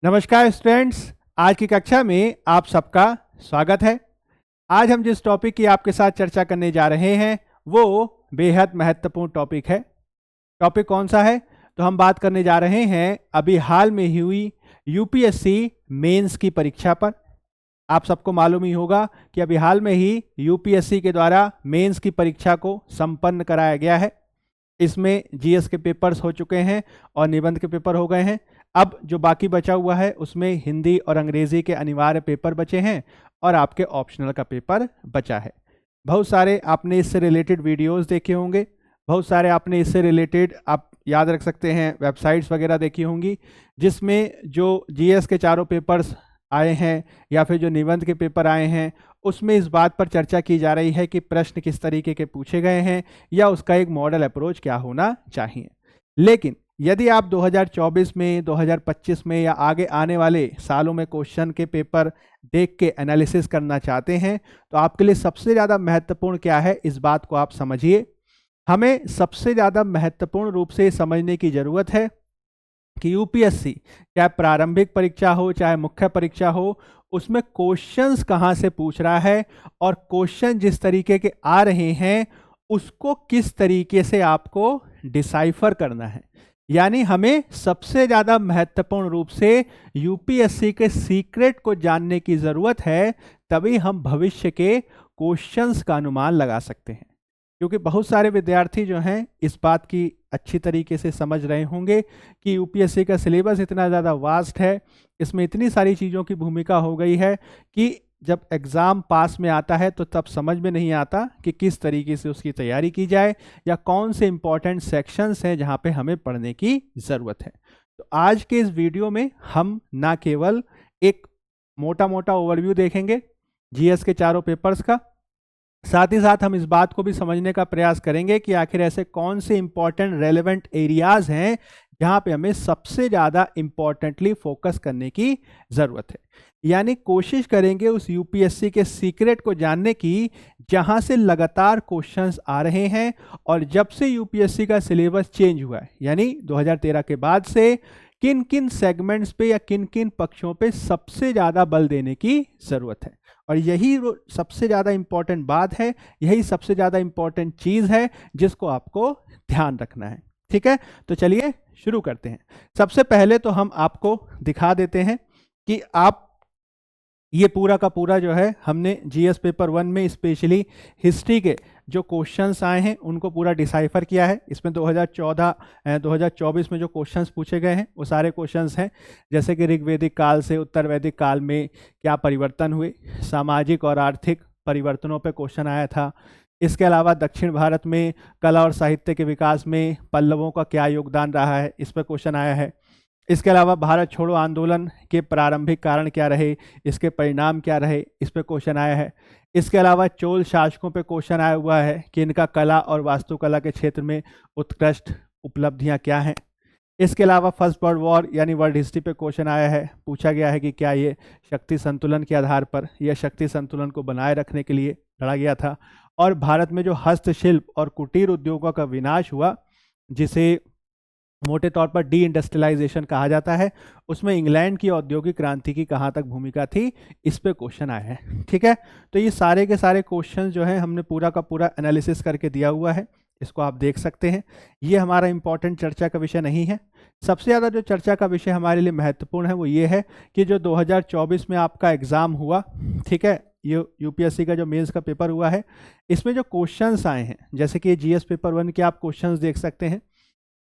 नमस्कार स्टूडेंट्स, आज की कक्षा में आप सबका स्वागत है। आज हम जिस टॉपिक की आपके साथ चर्चा करने जा रहे हैं वो बेहद महत्वपूर्ण टॉपिक है। टॉपिक कौन सा है? तो हम बात करने जा रहे हैं अभी हाल में ही हुई यूपीएससी मेंस की परीक्षा पर। आप सबको मालूम ही होगा कि अभी हाल में ही यूपीएससी के द्वारा मेंस की परीक्षा को संपन्न कराया गया है। इसमें जीएस के पेपर्स हो चुके हैं और निबंध के पेपर हो गए हैं। अब जो बाकी बचा हुआ है उसमें हिंदी और अंग्रेजी के अनिवार्य पेपर बचे हैं और आपके ऑप्शनल का पेपर बचा है। बहुत सारे आपने इससे रिलेटेड वीडियोस देखे होंगे, बहुत सारे आपने इससे रिलेटेड आप याद रख सकते हैं वेबसाइट्स वगैरह देखी होंगी, जिसमें जो जीएस के चारों पेपर्स आए हैं या फिर जो निबंध के पेपर आए हैं उसमें इस बात पर चर्चा की जा रही है कि प्रश्न किस तरीके के पूछे गए हैं या उसका एक मॉडल अप्रोच क्या होना चाहिए। लेकिन यदि आप 2024 में, 2025 में या आगे आने वाले सालों में क्वेश्चन के पेपर देख के एनालिसिस करना चाहते हैं तो आपके लिए सबसे ज़्यादा महत्वपूर्ण क्या है, इस बात को आप समझिए। हमें सबसे ज़्यादा महत्वपूर्ण रूप से समझने की ज़रूरत है कि यूपीएससी चाहे प्रारंभिक परीक्षा हो चाहे मुख्य परीक्षा हो, उसमें क्वेश्चंस कहाँ से पूछ रहा है और क्वेश्चन जिस तरीके के आ रहे हैं उसको किस तरीके से आपको डिसाइफर करना है। यानी हमें सबसे ज़्यादा महत्वपूर्ण रूप से यूपीएससी के सीक्रेट को जानने की ज़रूरत है, तभी हम भविष्य के क्वेश्चंस का अनुमान लगा सकते हैं। क्योंकि बहुत सारे विद्यार्थी जो हैं इस बात की अच्छी तरीके से समझ रहे होंगे कि यूपीएससी का सिलेबस इतना ज़्यादा वास्ट है, इसमें इतनी सारी चीज़ों की भूमिका हो गई है कि जब एग्ज़ाम पास में आता है तो तब समझ में नहीं आता कि किस तरीके से उसकी तैयारी की जाए या कौन से इम्पॉर्टेंट सेक्शंस हैं जहाँ पे हमें पढ़ने की ज़रूरत है। तो आज के इस वीडियो में हम ना केवल एक मोटा मोटा ओवरव्यू देखेंगे जीएस के चारों पेपर्स का, साथ ही साथ हम इस बात को भी समझने का प्रयास करेंगे कि आखिर ऐसे कौन से इंपॉर्टेंट रेलेवेंट एरियाज हैं जहां पे हमें सबसे ज़्यादा इंपॉर्टेंटली फोकस करने की ज़रूरत है। यानी कोशिश करेंगे उस यूपीएससी के सीक्रेट को जानने की जहां से लगातार क्वेश्चंस आ रहे हैं और जब से यूपीएससी का सिलेबस चेंज हुआ है, यानी 2013 के बाद से किन किन सेगमेंट्स पे या किन किन पक्षों पे सबसे ज़्यादा बल देने की ज़रूरत है। और यही सबसे ज़्यादा इम्पॉर्टेंट बात है, यही सबसे ज़्यादा इम्पॉर्टेंट चीज़ है जिसको आपको ध्यान रखना है। ठीक है, तो चलिए शुरू करते हैं। सबसे पहले तो हम आपको दिखा देते हैं कि आप ये पूरा का पूरा जो है हमने जीएस पेपर 1 में स्पेशली हिस्ट्री के जो क्वेश्चंस आए हैं उनको पूरा डिसाइफर किया है। इसमें 2024 में जो क्वेश्चंस पूछे गए हैं वो सारे क्वेश्चंस हैं, जैसे कि ऋग्वेदिक काल से उत्तर वैदिक काल में क्या परिवर्तन हुए, सामाजिक और आर्थिक परिवर्तनों पे क्वेश्चन आया था। इसके अलावा दक्षिण भारत में कला और साहित्य के विकास में पल्लवों का क्या योगदान रहा है, इस पर क्वेश्चन आया है। इसके अलावा भारत छोड़ो आंदोलन के प्रारंभिक कारण क्या रहे, इसके परिणाम क्या रहे, इस पर क्वेश्चन आया है। इसके अलावा चोल शासकों पे क्वेश्चन आया हुआ है कि इनका कला और वास्तुकला के क्षेत्र में उत्कृष्ट उपलब्धियां क्या हैं। इसके अलावा फर्स्ट वर्ल्ड वॉर यानी वर्ल्ड हिस्ट्री पे क्वेश्चन आया है, पूछा गया है कि क्या ये शक्ति संतुलन के आधार पर या शक्ति संतुलन को बनाए रखने के लिए लड़ा गया था। और भारत में जो हस्तशिल्प और कुटीर उद्योगों का विनाश हुआ, जिसे मोटे तौर पर डी इंडस्ट्रियलाइजेशन कहा जाता है, उसमें इंग्लैंड की औद्योगिक क्रांति की कहाँ तक भूमिका थी, इस पे क्वेश्चन आए हैं। ठीक है, तो ये सारे के सारे क्वेश्चन जो हैं हमने पूरा का पूरा एनालिसिस करके दिया हुआ है, इसको आप देख सकते हैं। ये हमारा इंपॉर्टेंट चर्चा का विषय नहीं है। सबसे ज़्यादा जो चर्चा का विषय हमारे लिए महत्वपूर्ण है वो ये है कि जो 2024 में आपका एग्ज़ाम हुआ, ठीक है, ये यूपीएससी का जो मेंस का पेपर हुआ है, इसमें जो क्वेश्चंस आए हैं, जैसे कि जीएस पेपर 1 के आप क्वेश्चंस देख सकते हैं।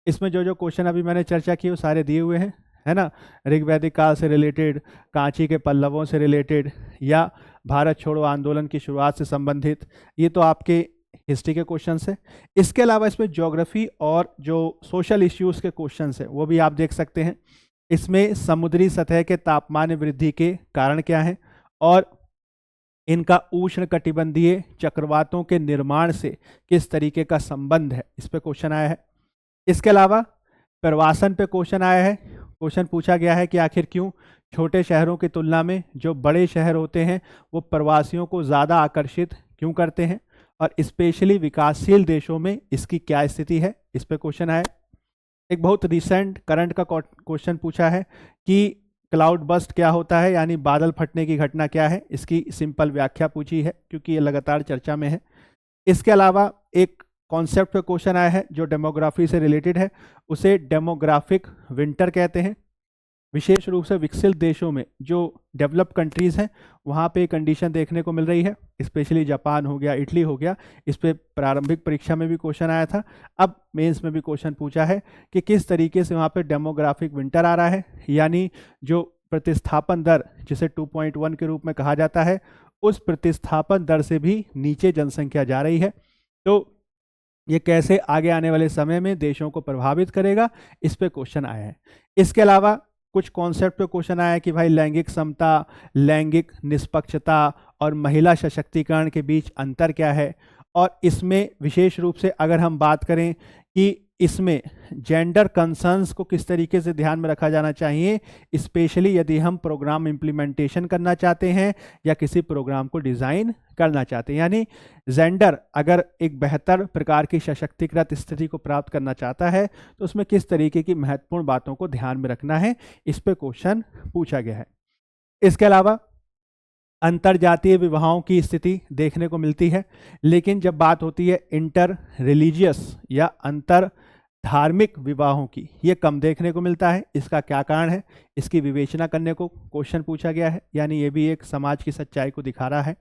इसमें जो जो क्वेश्चन अभी मैंने चर्चा की वो सारे दिए हुए हैं, है ना। ऋग्वैदिक काल से रिलेटेड, कांची के पल्लवों से रिलेटेड या भारत छोड़ो आंदोलन की शुरुआत से संबंधित, ये तो आपके हिस्ट्री के क्वेश्चंस हैं। इसके अलावा इसमें ज्योग्राफी और जो सोशल इश्यूज़ के क्वेश्चंस हैं वो भी आप देख सकते हैं। इसमें समुद्री सतह के तापमान वृद्धि के कारण क्या हैं और इनका उष्ण कटिबंधीय चक्रवातों के निर्माण से किस तरीके का संबंध है, इस पर क्वेश्चन आया है। इसके अलावा प्रवासन पे क्वेश्चन आया है। क्वेश्चन पूछा गया है कि आखिर क्यों छोटे शहरों की तुलना में जो बड़े शहर होते हैं वो प्रवासियों को ज़्यादा आकर्षित क्यों करते हैं और स्पेशली विकासशील देशों में इसकी क्या स्थिति है, इस पे क्वेश्चन आया। एक बहुत रिसेंट करंट का क्वेश्चन पूछा है कि क्लाउड बस्ट क्या होता है, यानी बादल फटने की घटना क्या है, इसकी सिंपल व्याख्या पूछी है क्योंकि ये लगातार चर्चा में है। इसके अलावा एक कॉन्सेप्ट पे क्वेश्चन आया है जो डेमोग्राफी से रिलेटेड है, उसे डेमोग्राफिक विंटर कहते हैं। विशेष रूप से विकसित देशों में जो डेवलप कंट्रीज हैं वहाँ पे कंडीशन देखने को मिल रही है, स्पेशली जापान हो गया, इटली हो गया। इस पे प्रारंभिक परीक्षा में भी क्वेश्चन आया था, अब मेंस में भी क्वेश्चन पूछा है कि किस तरीके से वहाँ पे डेमोग्राफिक विंटर आ रहा है, यानी जो प्रतिस्थापन दर जिसे 2.1 के रूप में कहा जाता है, उस प्रतिस्थापन दर से भी नीचे जनसंख्या जा रही है। तो ये कैसे आगे आने वाले समय में देशों को प्रभावित करेगा, इस पे क्वेश्चन आया है। इसके अलावा कुछ कॉन्सेप्ट पे क्वेश्चन आया कि भाई लैंगिक समता, लैंगिक निष्पक्षता और महिला सशक्तिकरण के बीच अंतर क्या है, और इसमें विशेष रूप से अगर हम बात करें कि इसमें जेंडर कंसर्न्स को किस तरीके से ध्यान में रखा जाना चाहिए, स्पेशली यदि हम प्रोग्राम इम्प्लीमेंटेशन करना चाहते हैं या किसी प्रोग्राम को डिज़ाइन करना चाहते हैं, यानी जेंडर अगर एक बेहतर प्रकार की सशक्तिकृत स्थिति को प्राप्त करना चाहता है तो उसमें किस तरीके की महत्वपूर्ण बातों को ध्यान में रखना है, इस पे क्वेश्चन पूछा गया है। इसके अलावा अंतर जातीय विवाहों की स्थिति देखने को मिलती है, लेकिन जब बात होती है इंटर रिलीजियस या अंतर धार्मिक विवाहों की, ये कम देखने को मिलता है। इसका क्या कारण है, इसकी विवेचना करने को क्वेश्चन पूछा गया है, यानी ये भी एक समाज की सच्चाई को दिखा रहा है।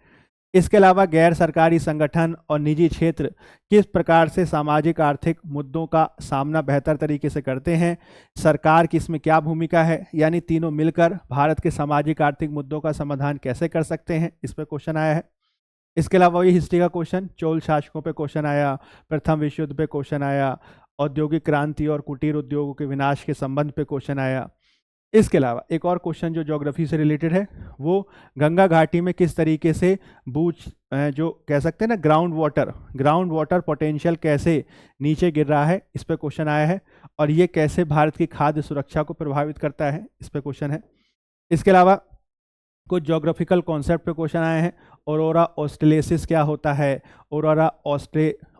इसके अलावा गैर सरकारी संगठन और निजी क्षेत्र किस प्रकार से सामाजिक आर्थिक मुद्दों का सामना बेहतर तरीके से करते हैं, सरकार की इसमें क्या भूमिका है, यानी तीनों मिलकर भारत के सामाजिक आर्थिक मुद्दों का समाधान कैसे कर सकते हैं, इस पर क्वेश्चन आया है। इसके अलावा ये हिस्ट्री का क्वेश्चन, चोल शासकों पे क्वेश्चन आया, प्रथम विश्व युद्ध पे क्वेश्चन आया, औद्योगिक क्रांति और कुटीर उद्योगों के विनाश के संबंध पे क्वेश्चन आया। इसके अलावा एक और क्वेश्चन जो ज्योग्राफी से रिलेटेड है, वो गंगा घाटी में किस तरीके से बूझ जो कह सकते हैं ना ग्राउंड वाटर पोटेंशियल कैसे नीचे गिर रहा है, इस पे क्वेश्चन आया है, और ये कैसे भारत की खाद्य सुरक्षा को प्रभावित करता है, इस पे क्वेश्चन है। इसके अलावा कुछ ज्योग्राफिकल कॉन्सेप्ट पे क्वेश्चन आए हैं, ऑरोरा ऑस्ट्रेलिसिस क्या होता है,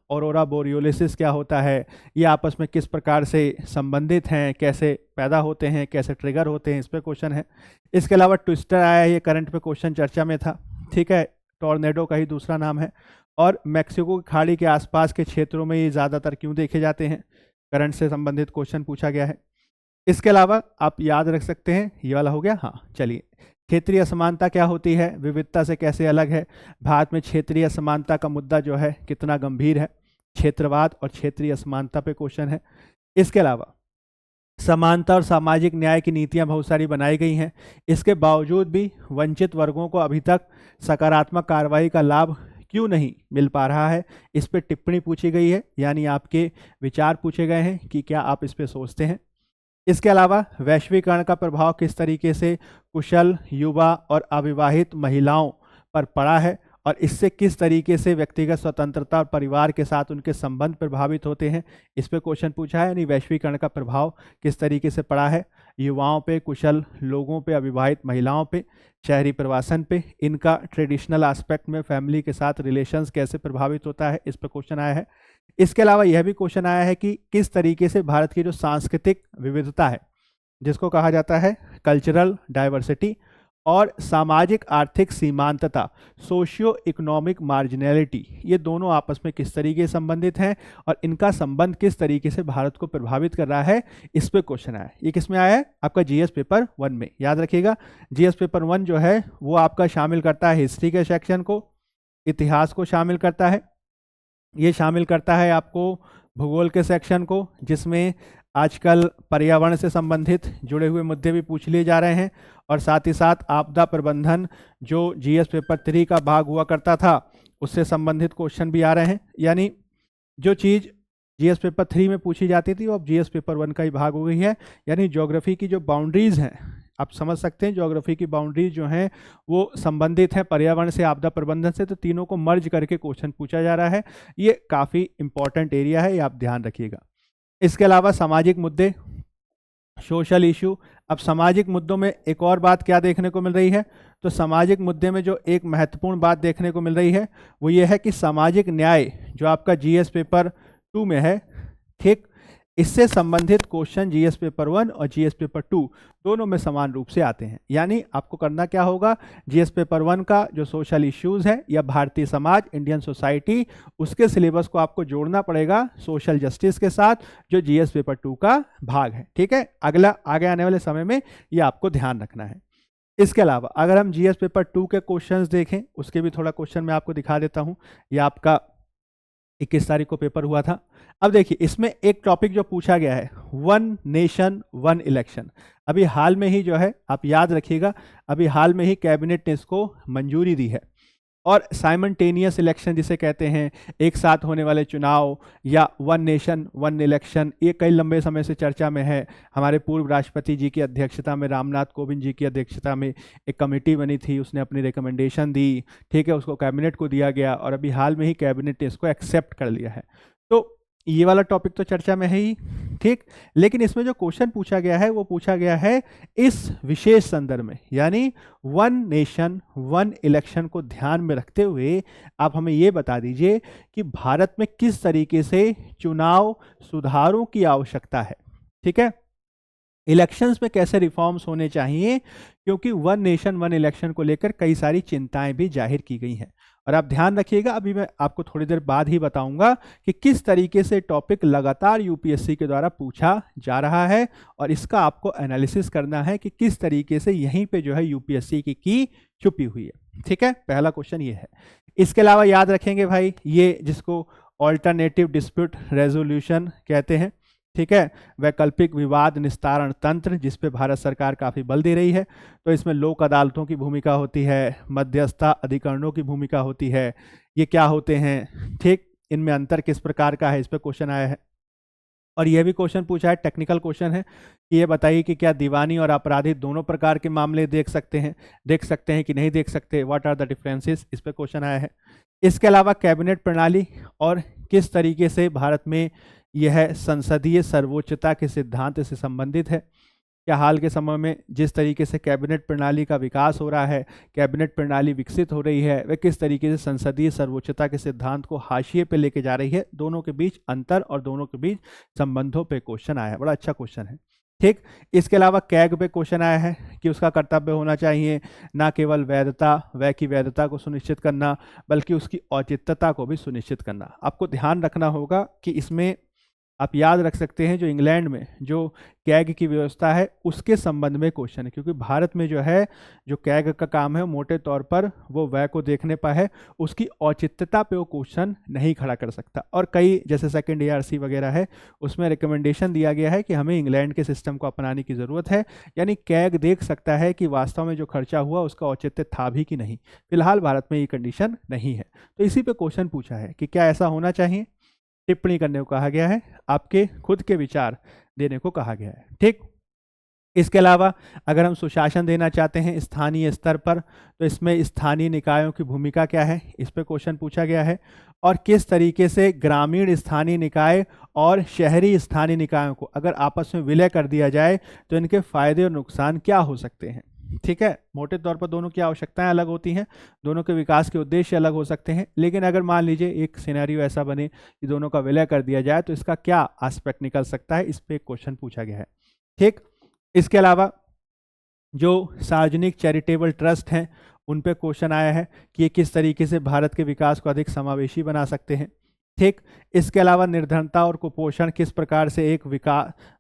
ऑरोरा बोरियोलिसिस क्या होता है, ये आपस में किस प्रकार से संबंधित हैं, कैसे पैदा होते हैं, कैसे ट्रिगर होते हैं, इस पे क्वेश्चन है। इसके अलावा ट्विस्टर आया है, ये करंट पे क्वेश्चन चर्चा में था, ठीक है, टॉर्नेडो का ही दूसरा नाम है, और मैक्सिको की खाड़ी के आसपास के क्षेत्रों में ये ज़्यादातर क्यों देखे जाते हैं, करंट से संबंधित क्वेश्चन पूछा गया है। इसके अलावा आप याद रख सकते हैं, ये वाला हो गया, हाँ चलिए, क्षेत्रीय असमानता क्या होती है, विविधता से कैसे अलग है, भारत में क्षेत्रीय असमानता का मुद्दा जो है कितना गंभीर है, क्षेत्रवाद और क्षेत्रीय असमानता पे क्वेश्चन है। इसके अलावा समानता और सामाजिक न्याय की नीतियां बहुत सारी बनाई गई हैं, इसके बावजूद भी वंचित वर्गों को अभी तक सकारात्मक कार्रवाई का लाभ क्यों नहीं मिल पा रहा है, इस पे टिप्पणी पूछी गई है, यानी आपके विचार पूछे गए हैं कि क्या आप इस पे सोचते हैं। इसके अलावा वैश्वीकरण का प्रभाव किस तरीके से कुशल युवा और अविवाहित महिलाओं पर पड़ा है, और इससे किस तरीके से व्यक्तिगत स्वतंत्रता और परिवार के साथ उनके संबंध प्रभावित होते हैं, इस पे क्वेश्चन पूछा है, यानी वैश्वीकरण का प्रभाव किस तरीके से पड़ा है युवाओं पे, कुशल लोगों पे, अविवाहित महिलाओं पे, शहरी प्रवासन पे, इनका ट्रेडिशनल एस्पेक्ट में फैमिली के साथ रिलेशंस कैसे प्रभावित होता है, इस पर क्वेश्चन आया है। इसके अलावा यह भी क्वेश्चन आया है कि किस तरीके से भारत की जो सांस्कृतिक विविधता है, जिसको कहा जाता है कल्चरल डाइवर्सिटी, और सामाजिक आर्थिक सीमांतता, सोशियो इकोनॉमिक मार्जिनैलिटी, ये दोनों आपस में किस तरीके से संबंधित हैं और इनका संबंध किस तरीके से भारत को प्रभावित कर रहा है, इस पे क्वेश्चन आया है। ये किस में आया है, आपका जीएस पेपर 1 में, याद रखिएगा जीएस पेपर 1 जो है वो आपका शामिल करता है हिस्ट्री के सेक्शन को, इतिहास को शामिल करता है, ये शामिल करता है आपको भूगोल के सेक्शन को, जिसमें आजकल पर्यावरण से संबंधित जुड़े हुए मुद्दे भी पूछ लिए जा रहे हैं, और साथ ही साथ आपदा प्रबंधन जो जीएस पेपर 3 का भाग हुआ करता था उससे संबंधित क्वेश्चन भी आ रहे हैं, यानी जो चीज़ जीएस पेपर 3 में पूछी जाती थी वो अब जीएस पेपर 1 का ही भाग हो गई है। यानी ज्योग्राफी की जो बाउंड्रीज़ हैं, आप समझ सकते हैं ज्योग्राफी की बाउंड्रीज जो हैं वो संबंधित हैं पर्यावरण से, आपदा प्रबंधन से, तो तीनों को मर्ज करके क्वेश्चन पूछा जा रहा है। ये काफ़ी इंपॉर्टेंट एरिया है, ये आप ध्यान रखिएगा। इसके अलावा सामाजिक मुद्दे, सोशल इशू। अब सामाजिक मुद्दों में एक और बात क्या देखने को मिल रही है, तो सामाजिक मुद्दे में जो एक महत्वपूर्ण बात देखने को मिल रही है वो ये है कि सामाजिक न्याय जो आपका जीएस पेपर 2 में है, ठीक, इससे संबंधित क्वेश्चन जीएस पेपर 1 और जीएस पेपर 2 दोनों में समान रूप से आते हैं। यानी आपको करना क्या होगा, जीएस पेपर 1 का जो सोशल इश्यूज है या भारतीय समाज, इंडियन सोसाइटी, उसके सिलेबस को आपको जोड़ना पड़ेगा सोशल जस्टिस के साथ, जो जीएस पेपर 2 का भाग है। ठीक है, अगला आगे आने वाले समय में ये आपको ध्यान रखना है। इसके अलावा अगर हम जीएस पेपर 2 के क्वेश्चंस देखें, उसके भी थोड़ा क्वेश्चन मैं आपको दिखा देता हूं। ये आपका 21 तारीख को पेपर हुआ था। अब देखिए, इसमें एक टॉपिक जो पूछा गया है, वन नेशन वन इलेक्शन। अभी हाल में ही जो है, आप याद रखिएगा, अभी हाल में ही कैबिनेट ने इसको मंजूरी दी है। और साइमल्टेनियस इलेक्शन जिसे कहते हैं, एक साथ होने वाले चुनाव, या वन नेशन वन इलेक्शन, ये कई लंबे समय से चर्चा में है। हमारे पूर्व राष्ट्रपति जी की अध्यक्षता में, रामनाथ कोविंद जी की अध्यक्षता में एक कमेटी बनी थी, उसने अपनी रिकमेंडेशन दी, ठीक है, उसको कैबिनेट को दिया गया और अभी हाल में ही कैबिनेट ने इसको एक्सेप्ट कर लिया है। तो ये वाला टॉपिक तो चर्चा में है ही, ठीक। लेकिन इसमें जो क्वेश्चन पूछा गया है वो पूछा गया है इस विशेष संदर्भ में, यानी वन नेशन वन इलेक्शन को ध्यान में रखते हुए आप हमें ये बता दीजिए कि भारत में किस तरीके से चुनाव सुधारों की आवश्यकता है। ठीक है, इलेक्शंस में कैसे रिफॉर्म्स होने चाहिए, क्योंकि वन नेशन वन इलेक्शन को लेकर कई सारी चिंताएं भी जाहिर की गई हैं। और आप ध्यान रखिएगा, अभी मैं आपको थोड़ी देर बाद ही बताऊंगा कि किस तरीके से टॉपिक लगातार यूपीएससी के द्वारा पूछा जा रहा है और इसका आपको एनालिसिस करना है कि किस तरीके से यहीं पे जो है यूपीएससी की छुपी हुई है। ठीक है, पहला क्वेश्चन ये है। इसके अलावा याद रखेंगे भाई, ये जिसको ऑल्टरनेटिव डिस्प्यूट रेजोल्यूशन कहते हैं, ठीक है, वैकल्पिक विवाद निस्तारण तंत्र, जिस पे भारत सरकार काफ़ी बल दे रही है। तो इसमें लोक अदालतों की भूमिका होती है, मध्यस्थता अधिकरणों की भूमिका होती है, ये क्या होते हैं, ठीक, इनमें अंतर किस प्रकार का है, इस पे क्वेश्चन आया है। और यह भी क्वेश्चन पूछा है, टेक्निकल क्वेश्चन है, कि ये बताइए कि क्या दीवानी और आपराधिक दोनों प्रकार के मामले देख सकते हैं कि नहीं देख सकते, व्हाट आर द डिफरेंसेस, इस पे क्वेश्चन आया है। इसके अलावा कैबिनेट प्रणाली और किस तरीके से भारत में यह संसदीय सर्वोच्चता के सिद्धांत से संबंधित है। क्या हाल के समय में जिस तरीके से कैबिनेट प्रणाली का विकास हो रहा है, कैबिनेट प्रणाली विकसित हो रही है, वह किस तरीके से संसदीय सर्वोच्चता के सिद्धांत को हाशिए पे लेके जा रही है, दोनों के बीच अंतर और दोनों के बीच संबंधों पे क्वेश्चन आया है। बड़ा अच्छा क्वेश्चन है, ठीक। इसके अलावा कैग पे क्वेश्चन आया है कि उसका कर्तव्य होना चाहिए ना केवल वैधता, वह की वैधता को सुनिश्चित करना, बल्कि उसकी औचित्यता को भी सुनिश्चित करना। आपको ध्यान रखना होगा कि इसमें आप याद रख सकते हैं, जो इंग्लैंड में जो कैग की व्यवस्था है उसके संबंध में क्वेश्चन है, क्योंकि भारत में जो है जो कैग का काम है मोटे तौर पर वो व्यय को देखने पर है, उसकी औचित्यता पे वो क्वेश्चन नहीं खड़ा कर सकता। और कई जैसे सेकंड एआरसी वगैरह है, उसमें रिकमेंडेशन दिया गया है कि हमें इंग्लैंड के सिस्टम को अपनाने की ज़रूरत है, यानी कैग देख सकता है कि वास्तव में जो खर्चा हुआ उसका औचित्य था भी कि नहीं। फिलहाल भारत में ये कंडीशन नहीं है, तो इसी पे क्वेश्चन पूछा है कि क्या ऐसा होना चाहिए, टिप्पणी करने को कहा गया है, आपके खुद के विचार देने को कहा गया है, ठीक। इसके अलावा अगर हम सुशासन देना चाहते हैं स्थानीय स्तर पर, तो इसमें स्थानीय निकायों की भूमिका क्या है, इस पे क्वेश्चन पूछा गया है। और किस तरीके से ग्रामीण स्थानीय निकाय और शहरी स्थानीय निकायों को अगर आपस में विलय कर दिया जाए तो इनके फायदे और नुकसान क्या हो सकते हैं। ठीक है, मोटे तौर पर दोनों की आवश्यकताएं अलग होती हैं, दोनों के विकास के उद्देश्य अलग हो सकते हैं, लेकिन अगर मान लीजिए एक सिनेरियो ऐसा बने कि दोनों का विलय कर दिया जाए तो इसका क्या एस्पेक्ट निकल सकता है, इस पे एक क्वेश्चन पूछा गया है, ठीक। इसके अलावा जो सार्वजनिक चैरिटेबल ट्रस्ट हैं उन पे क्वेश्चन आया है कि ये किस तरीके से भारत के विकास को अधिक समावेशी बना सकते हैं, ठीक। इसके अलावा निर्धनता और कुपोषण किस प्रकार से एक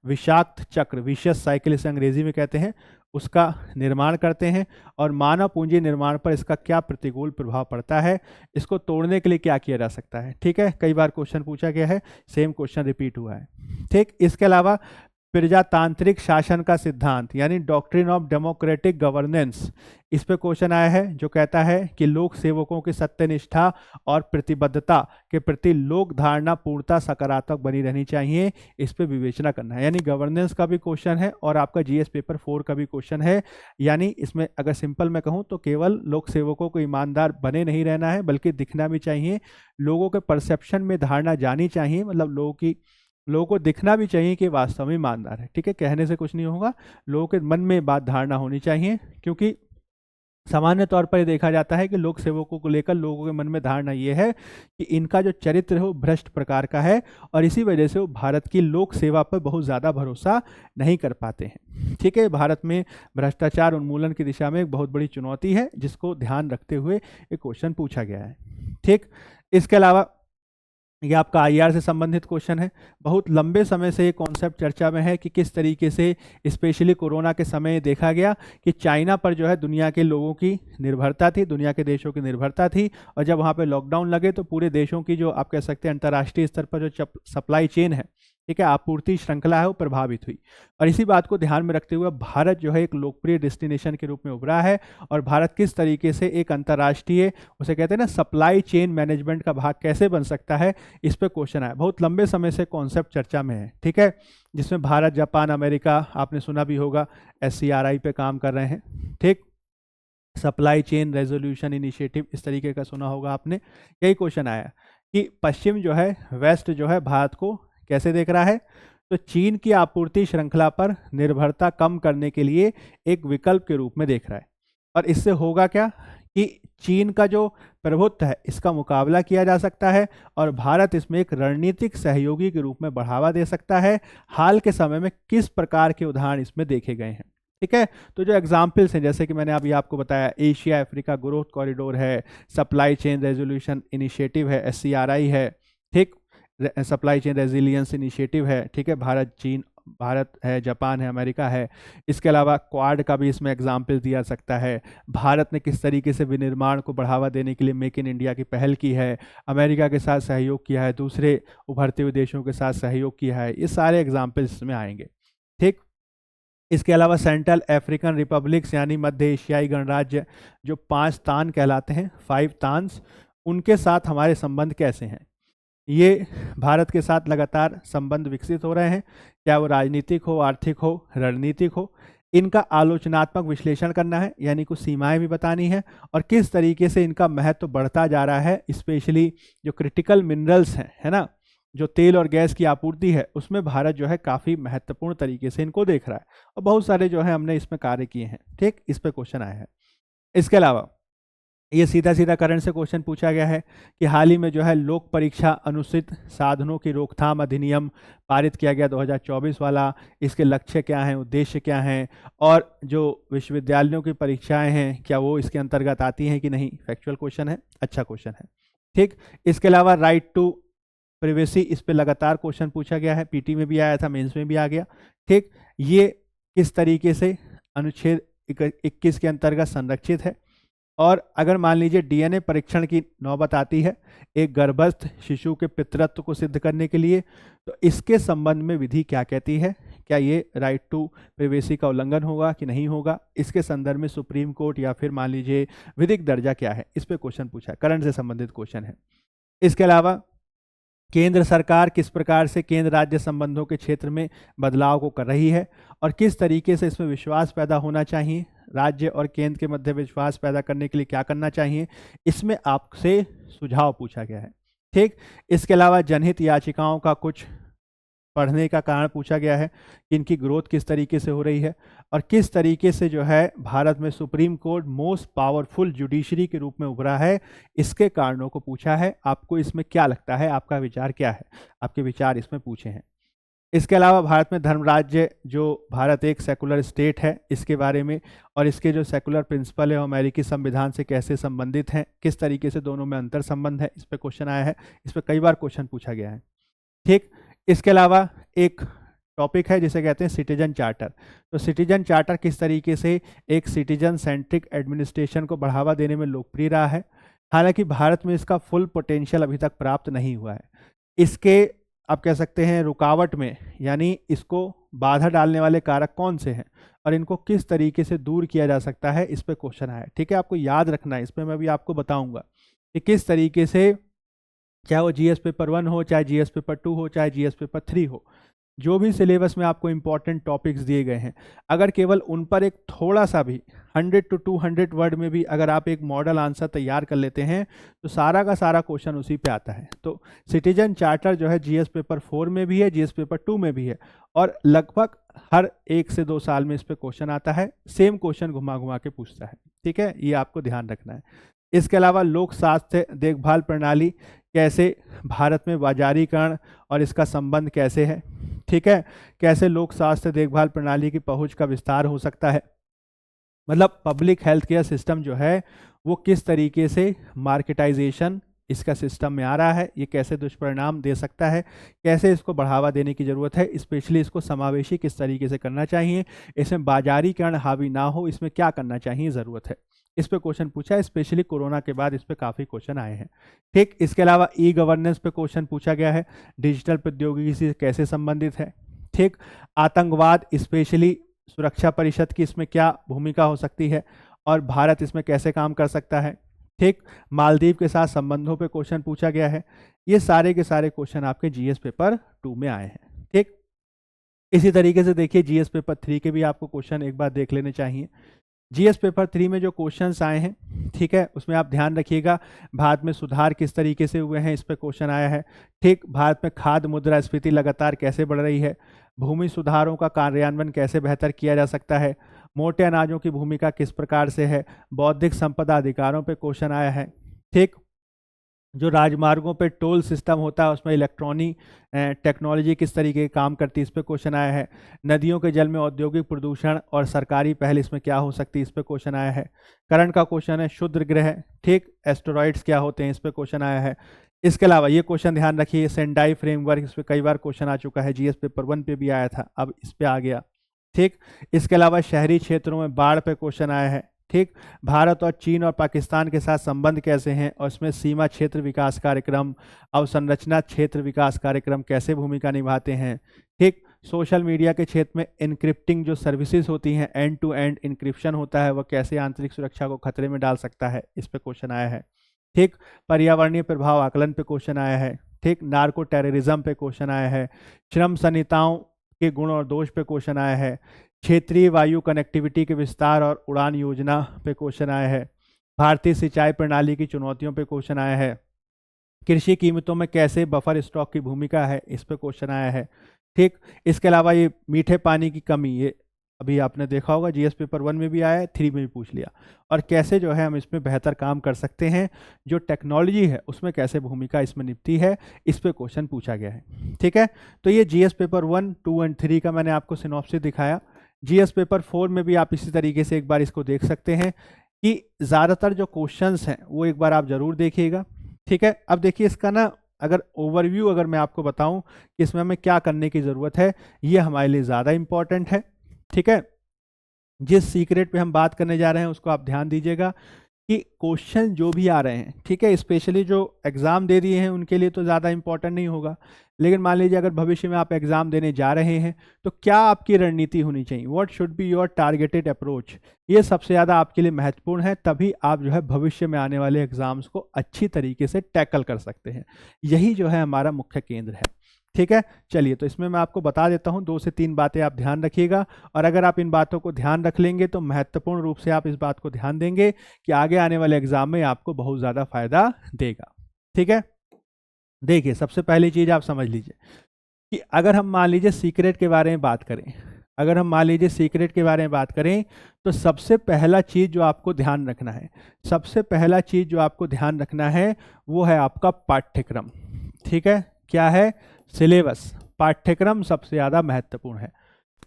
विषाक्त चक्र, विशियस साइकिल इसे अंग्रेजी में कहते हैं, उसका निर्माण करते हैं और मानव पूंजी निर्माण पर इसका क्या प्रतिकूल प्रभाव पड़ता है, इसको तोड़ने के लिए क्या किया जा सकता है। ठीक है, कई बार क्वेश्चन पूछा गया है, सेम क्वेश्चन रिपीट हुआ है, ठीक। इसके अलावा प्रजातांत्रिक शासन का सिद्धांत यानी डॉक्ट्रिन ऑफ डेमोक्रेटिक गवर्नेंस, इस पे क्वेश्चन आया है, जो कहता है कि लोक सेवकों की सत्यनिष्ठा और प्रतिबद्धता के प्रति लोक धारणा पूर्णतः सकारात्मक बनी रहनी चाहिए, इस पे विवेचना करना है। यानी गवर्नेंस का भी क्वेश्चन है और आपका जीएस पेपर 4 का भी क्वेश्चन है। यानी इसमें अगर सिंपल मैं कहूँ तो केवल लोक सेवकों को ईमानदार बने नहीं रहना है, बल्कि दिखना भी चाहिए, लोगों के परसेप्शन में धारणा जानी चाहिए, मतलब लोगों को दिखना भी चाहिए कि वास्तव में ईमानदार है। ठीक है, कहने से कुछ नहीं होगा, लोगों के मन में बात धारणा होनी चाहिए, क्योंकि सामान्य तौर पर ये देखा जाता है कि लोक सेवकों को लेकर लोगों के मन में धारणा ये है कि इनका जो चरित्र है वो भ्रष्ट प्रकार का है और इसी वजह से वो भारत की लोक सेवा पर बहुत ज़्यादा भरोसा नहीं कर पाते हैं। ठीक है, भारत में भ्रष्टाचार उन्मूलन की दिशा में एक बहुत बड़ी चुनौती है जिसको ध्यान रखते हुए एक क्वेश्चन पूछा गया है। ठीक, इसके अलावा ये आपका आईआर से संबंधित क्वेश्चन है। बहुत लंबे समय से ये कॉन्सेप्ट चर्चा में है कि किस तरीके से स्पेशली कोरोना के समय देखा गया कि चाइना पर जो है दुनिया के लोगों की निर्भरता थी, दुनिया के देशों की निर्भरता थी, और जब वहाँ पे लॉकडाउन लगे तो पूरे देशों की जो आप कह सकते हैं अंतर्राष्ट्रीय स्तर पर जो सप्लाई चेन है, ठीक है, आपूर्ति श्रृंखला है, वो प्रभावित हुई। और इसी बात को ध्यान में रखते हुए भारत जो है एक लोकप्रिय डेस्टिनेशन के रूप में उभरा है और भारत किस तरीके से एक अंतर्राष्ट्रीय, उसे कहते हैं ना, सप्लाई चेन मैनेजमेंट का भाग कैसे बन सकता है, इस पे क्वेश्चन आया। बहुत लंबे समय से कॉन्सेप्ट चर्चा में है, ठीक है, जिसमें भारत, जापान, अमेरिका, आपने सुना भी होगा, SCRI पे काम कर रहे हैं। ठीक, सप्लाई चेन रेजोल्यूशन इनिशिएटिव, इस तरीके का सुना होगा आपने। यही क्वेश्चन आया कि पश्चिम जो है, वेस्ट जो है, भारत को कैसे देख रहा है, तो चीन की आपूर्ति श्रृंखला पर निर्भरता कम करने के लिए एक विकल्प के रूप में देख रहा है। और इससे होगा क्या कि चीन का जो प्रभुत्व है इसका मुकाबला किया जा सकता है और भारत इसमें एक रणनीतिक सहयोगी के रूप में बढ़ावा दे सकता है। हाल के समय में किस प्रकार के उदाहरण इसमें देखे गए हैं, ठीक है, तो जो एग्जाम्पल्स हैं, जैसे कि मैंने अभी आपको बताया, एशिया अफ्रीका ग्रोथ कॉरिडोर है, सप्लाई चेन रेजोल्यूशन इनिशिएटिव है, SCRI है, ठीक, सप्लाई चेन रेजिलियंस इनिशिएटिव है, ठीक है, भारत है, जापान है, अमेरिका है। इसके अलावा क्वाड का भी इसमें एग्जाम्पल दिया सकता है। भारत ने किस तरीके से विनिर्माण को बढ़ावा देने के लिए मेक इन इंडिया की पहल की है, अमेरिका के साथ सहयोग किया है, दूसरे उभरते हुए देशों के साथ सहयोग किया है, ये सारे एग्जाम्पल्स इसमें आएंगे। ठीक, इसके अलावा सेंट्रल अफ्रीकन रिपब्लिक्स यानी मध्य एशियाई गणराज्य जो 5 तान कहलाते हैं, 5 तान्स, उनके साथ हमारे संबंध कैसे हैं, ये भारत के साथ लगातार संबंध विकसित हो रहे हैं, क्या वो राजनीतिक हो, आर्थिक हो, रणनीतिक हो, इनका आलोचनात्मक विश्लेषण करना है, यानी कुछ सीमाएं भी बतानी है और किस तरीके से इनका महत्व बढ़ता जा रहा है, स्पेशली जो क्रिटिकल मिनरल्स हैं, है ना, जो तेल और गैस की आपूर्ति है, उसमें भारत जो है काफ़ी महत्वपूर्ण तरीके से इनको देख रहा है और बहुत सारे जो है हमने इसमें कार्य किए हैं। ठीक, इस पर क्वेश्चन आया है। इसके अलावा ये सीधा सीधा करंट से क्वेश्चन पूछा गया है कि हाल ही में जो है लोक परीक्षा अनुचित साधनों की रोकथाम अधिनियम पारित किया गया 2024 वाला, इसके लक्ष्य क्या हैं, उद्देश्य क्या हैं, और जो विश्वविद्यालयों की परीक्षाएं हैं क्या वो इसके अंतर्गत आती हैं कि नहीं, फैक्चुअल क्वेश्चन है, अच्छा क्वेश्चन है। ठीक, इसके अलावा राइट टू प्रिवेसी, इस पर लगातार क्वेश्चन पूछा गया है, पीटी में भी आया था, मेंस में भी आ गया। ठीक, ये किस तरीके से अनुच्छेद 21 के अंतर्गत संरक्षित है, और अगर मान लीजिए डीएनए परीक्षण की नौबत आती है एक गर्भस्थ शिशु के पितृत्व को सिद्ध करने के लिए, तो इसके संबंध में विधि क्या कहती है, क्या ये राइट टू प्रिवेसी का उल्लंघन होगा कि नहीं होगा, इसके संदर्भ में सुप्रीम कोर्ट या फिर मान लीजिए विधिक दर्जा क्या है, इस पर क्वेश्चन पूछा है, करंट से संबंधित क्वेश्चन है। इसके अलावा केंद्र सरकार किस प्रकार से केंद्र राज्य संबंधों के क्षेत्र में बदलाव को कर रही है और किस तरीके से इसमें विश्वास पैदा होना चाहिए, राज्य और केंद्र के मध्य विश्वास पैदा करने के लिए क्या करना चाहिए, इसमें आपसे सुझाव पूछा गया है। ठीक, इसके अलावा जनहित याचिकाओं का कुछ पढ़ने का कारण पूछा गया है कि इनकी ग्रोथ किस तरीके से हो रही है और किस तरीके से जो है भारत में supreme court most powerful judiciary के रूप में उभरा है, इसके कारणों को पूछा है। आपको इसमें क्या लगता है, आपका विचार क्या है, आपके विचार इसमें पूछे हैं। इसके अलावा भारत में धर्म राज्य, जो भारत एक सेकुलर स्टेट है, इसके बारे में और इसके जो सेकुलर प्रिंसिपल है वो अमेरिकी संविधान से कैसे संबंधित हैं, किस तरीके से दोनों में अंतर संबंध है, इस पर क्वेश्चन आया है, इस पर कई बार क्वेश्चन पूछा गया है। ठीक, इसके अलावा एक टॉपिक है जिसे कहते हैं सिटीजन चार्टर। तो सिटीजन चार्टर किस तरीके से एक सिटीजन सेंट्रिक एडमिनिस्ट्रेशन को बढ़ावा देने में लोकप्रिय रहा है, हालांकि भारत में इसका फुल पोटेंशियल अभी तक प्राप्त नहीं हुआ है। इसके आप कह सकते हैं रुकावट में, यानी इसको बाधा डालने वाले कारक कौन से हैं और इनको किस तरीके से दूर किया जा सकता है, इस पर क्वेश्चन आया। ठीक है, आपको याद रखना है, इसमें मैं भी आपको बताऊंगा कि किस तरीके से, चाहे वो जीएस पेपर 1 हो, चाहे जीएस पेपर 2 हो, चाहे जीएस पेपर 3 हो, जो भी सिलेबस में आपको इंपॉर्टेंट टॉपिक्स दिए गए हैं, अगर केवल उन पर एक थोड़ा सा भी 100 to 200 वर्ड में भी अगर आप एक मॉडल आंसर तैयार कर लेते हैं तो सारा का सारा क्वेश्चन उसी पे आता है। तो सिटीजन चार्टर जो है जीएस पेपर 4 में भी है, जीएस पेपर 2 में भी है और लगभग हर 1 से 2 साल में इस पे क्वेश्चन आता है, सेम क्वेश्चन घुमा घुमा के पूछता है। ठीक है, ये आपको ध्यान रखना है। इसके अलावा लोक स्वास्थ्य देखभाल प्रणाली कैसे, भारत में बाजारीकरण और इसका संबंध कैसे है, ठीक है, कैसे लोक स्वास्थ्य देखभाल प्रणाली की पहुंच का विस्तार हो सकता है, मतलब पब्लिक हेल्थ केयर सिस्टम जो है वो किस तरीके से मार्केटाइजेशन इसका सिस्टम में आ रहा है, ये कैसे दुष्परिणाम दे सकता है, कैसे इसको बढ़ावा देने की ज़रूरत है, स्पेशली इसको समावेशी किस तरीके से करना चाहिए, इसमें बाजारीकरण हावी ना हो, इसमें क्या करना चाहिए ज़रूरत है, इस पे क्वेश्चन पूछा है। स्पेशली कोरोना के बाद इस पे काफ़ी क्वेश्चन आए हैं, ठीक। इसके अलावा ई गवर्नेंस पे क्वेश्चन पूछा गया है, डिजिटल प्रौद्योगिकी से कैसे संबंधित है, ठीक। आतंकवाद स्पेशली सुरक्षा परिषद की इसमें क्या भूमिका हो सकती है और भारत इसमें कैसे काम कर सकता है, ठीक। मालदीव के साथ संबंधों पे क्वेश्चन पूछा गया है। ये सारे के सारे क्वेश्चन आपके जीएस पेपर 2 में आए हैं, ठीक। इसी तरीके से देखिए जीएस पेपर 3 के भी आपको क्वेश्चन एक बार देख लेने चाहिए। जीएस पेपर 3 में जो क्वेश्चंस आए हैं, ठीक है, उसमें आप ध्यान रखिएगा भारत में सुधार किस तरीके से हुए हैं, इस पर क्वेश्चन आया है, ठीक। भारत में खाद्य मुद्रास्फीति लगातार कैसे बढ़ रही है, भूमि सुधारों का कार्यान्वयन कैसे बेहतर किया जा सकता है, मोटे अनाजों की भूमिका किस प्रकार से है, बौद्धिक संपदा अधिकारों पे क्वेश्चन आया है, ठीक। जो राजमार्गों पे टोल सिस्टम होता है उसमें इलेक्ट्रॉनिक टेक्नोलॉजी किस तरीके के काम करती है, इस पर क्वेश्चन आया है। नदियों के जल में औद्योगिक प्रदूषण और सरकारी पहल इसमें क्या हो सकती है, इस पर क्वेश्चन आया है। करंट का क्वेश्चन है क्षुद्र ग्रह, ठीक, एस्टेरॉइड्स क्या होते हैं, इस पर क्वेश्चन आया है। इसके अलावा ये क्वेश्चन ध्यान रखिए, सेंडाई फ्रेमवर्क, इस पर कई बार क्वेश्चन आ चुका है, जीएस पेपर 1 पे भी आया था, अब इस पे आ गया, ठीक। इसके अलावा शहरी क्षेत्रों में बाढ़ पे क्वेश्चन आया है, ठीक। भारत और चीन और पाकिस्तान के साथ संबंध कैसे हैं और इसमें सीमा क्षेत्र विकास कार्यक्रम, अवसंरचना क्षेत्र विकास कार्यक्रम कैसे भूमिका निभाते हैं, ठीक। सोशल मीडिया के क्षेत्र में इनक्रिप्टिंग जो सर्विसेज होती हैं, एंड टू एंड इनक्रिप्शन होता है, वह कैसे आंतरिक सुरक्षा को खतरे में डाल सकता है, इस पे क्वेश्चन आया है, ठीक। पर्यावरणीय प्रभाव आकलन पे क्वेश्चन आया है, ठीक। नार्को टेररिज्म पे क्वेश्चन आया है। श्रम संहिताओं के गुण और दोष पे क्वेश्चन आया है। क्षेत्रीय वायु कनेक्टिविटी के विस्तार और उड़ान योजना पे क्वेश्चन आया है। भारतीय सिंचाई प्रणाली की चुनौतियों पे क्वेश्चन आया है। कृषि कीमतों में कैसे बफर स्टॉक की भूमिका है, इस पे क्वेश्चन आया है, ठीक। इसके अलावा ये मीठे पानी की कमी, ये अभी आपने देखा होगा जीएस पेपर 1 में भी आया है, 3 में भी पूछ लिया, और कैसे जो है हम इसमें बेहतर काम कर सकते हैं, जो टेक्नोलॉजी है उसमें कैसे भूमिका इसमें निभती है, इस पे क्वेश्चन पूछा गया है, ठीक है। तो ये जीएस पेपर 1, 2 एंड 3 का मैंने आपको सिनॉप्सिस दिखाया। जीएस पेपर 4 में भी आप इसी तरीके से एक बार इसको देख सकते हैं कि ज़्यादातर जो क्वेश्चंस हैं वो एक बार आप ज़रूर देखिएगा, ठीक है। अब देखिए इसका ना अगर ओवरव्यू अगर मैं आपको बताऊं कि इसमें हमें क्या करने की ज़रूरत है, ये हमारे लिए ज़्यादा इंपॉर्टेंट है, ठीक है। जिस सीक्रेट पे हम बात करने जा रहे हैं उसको आप ध्यान दीजिएगा कि क्वेश्चन जो भी आ रहे हैं, ठीक है, स्पेशली जो एग्ज़ाम दे दिए हैं उनके लिए तो ज़्यादा इंपॉर्टेंट नहीं होगा, लेकिन मान लीजिए अगर भविष्य में आप एग्ज़ाम देने जा रहे हैं तो क्या आपकी रणनीति होनी चाहिए, what should be your targeted approach, ये सबसे ज़्यादा आपके लिए महत्वपूर्ण है। तभी आप जो है भविष्य में आने वाले एग्ज़ाम्स को अच्छी तरीके से टैकल कर सकते हैं, यही जो है हमारा मुख्य केंद्र है, ठीक है। चलिए, तो इसमें मैं आपको बता देता हूं 2 से 3 बातें आप ध्यान रखिएगा, और अगर आप इन बातों को ध्यान रख लेंगे तो महत्वपूर्ण रूप से आप इस बात को ध्यान देंगे कि आगे आने वाले एग्जाम में आपको बहुत ज़्यादा फायदा देगा, ठीक है। देखिए, सबसे पहली चीज़ आप समझ लीजिए कि अगर हम मान लीजिए सीक्रेट के बारे में बात करें, अगर हम मान लीजिए सीक्रेट के बारे में बात करें तो सबसे पहला चीज़ जो आपको ध्यान रखना है, सबसे पहला चीज़ जो आपको ध्यान रखना है वो है आपका पाठ्यक्रम, ठीक है। क्या है? सिलेबस, पाठ्यक्रम सबसे ज़्यादा महत्वपूर्ण है।